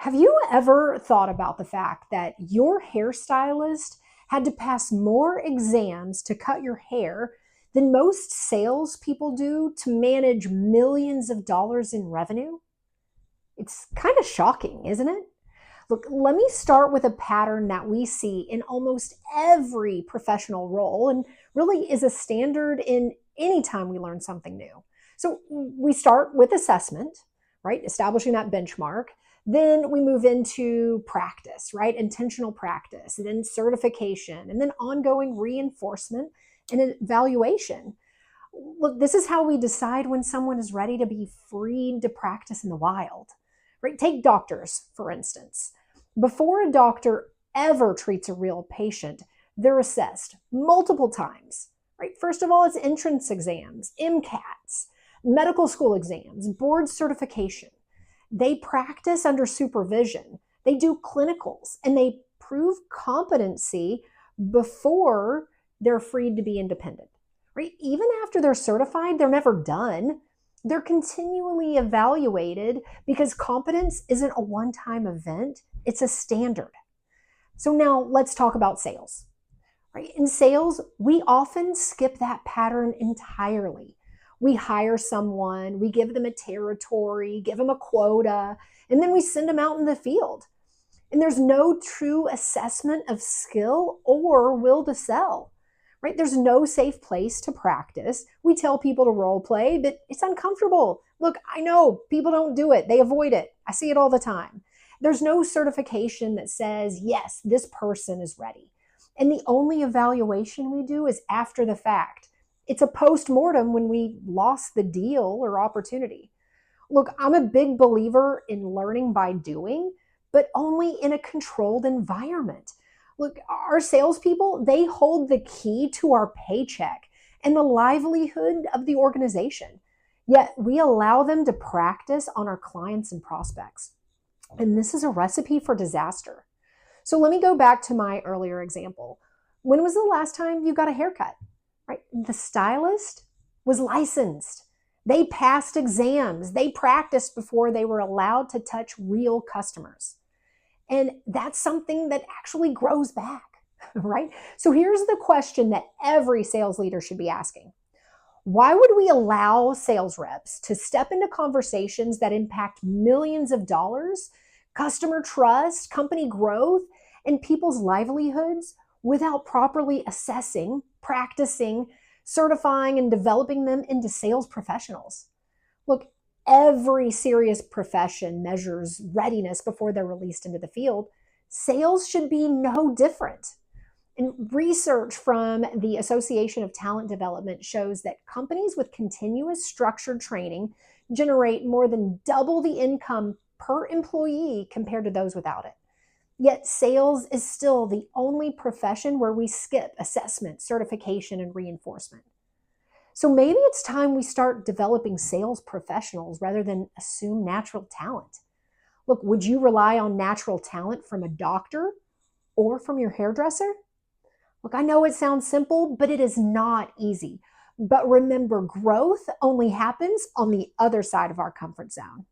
Have you ever thought about the fact that your hairstylist had to pass more exams to cut your hair than most salespeople do to manage millions of dollars in revenue? It's kind of shocking, isn't it? Look, let me start with a pattern that we see in almost every professional role and really is a standard in any time we learn something new. So we start with assessment, right? Establishing that benchmark. Then we move into practice, right? Intentional practice, and then certification, and then ongoing reinforcement and evaluation. Look, this is how we decide when someone is ready to be freed to practice in the wild, right? Take doctors, for instance. Before a doctor ever treats a real patient, they're assessed multiple times, right? First of all, it's entrance exams, MCATs, medical school exams, board certification. They practice under supervision. They do clinicals and they prove competency before they're freed to be independent, right? Even after they're certified, they're never done. They're continually evaluated because competence isn't a one-time event, it's a standard. So now let's talk about sales, right? In sales, we often skip that pattern entirely. We hire someone, we give them a territory, give them a quota, and then we send them out in the field. And there's no true assessment of skill or will to sell, right? There's no safe place to practice. We tell people to role play, but it's uncomfortable. Look, I know people don't do it. They avoid it. I see it all the time. There's no certification that says, yes, this person is ready. And the only evaluation we do is after the fact. It's a post-mortem when we lost the deal or opportunity. Look, I'm a big believer in learning by doing, but only in a controlled environment. Look, our salespeople, they hold the key to our paycheck and the livelihood of the organization. Yet we allow them to practice on our clients and prospects. And this is a recipe for disaster. So let me go back to my earlier example. When was the last time you got a haircut? Right? The stylist was licensed. They passed exams. They practiced before they were allowed to touch real customers. And that's something that actually grows back, right? So here's the question that every sales leader should be asking. Why would we allow sales reps to step into conversations that impact millions of dollars, customer trust, company growth, and people's livelihoods without properly assessing, practicing, certifying, and developing them into sales professionals? Look, every serious profession measures readiness before they're released into the field. Sales should be no different. And research from the Association of Talent Development shows that companies with continuous structured training generate more than double the income per employee compared to those without it. Yet sales is still the only profession where we skip assessment, certification, and reinforcement. So maybe it's time we start developing sales professionals rather than assume natural talent. Look, would you rely on natural talent from a doctor or from your hairdresser? Look, I know it sounds simple, but it is not easy. But remember, growth only happens on the other side of our comfort zone.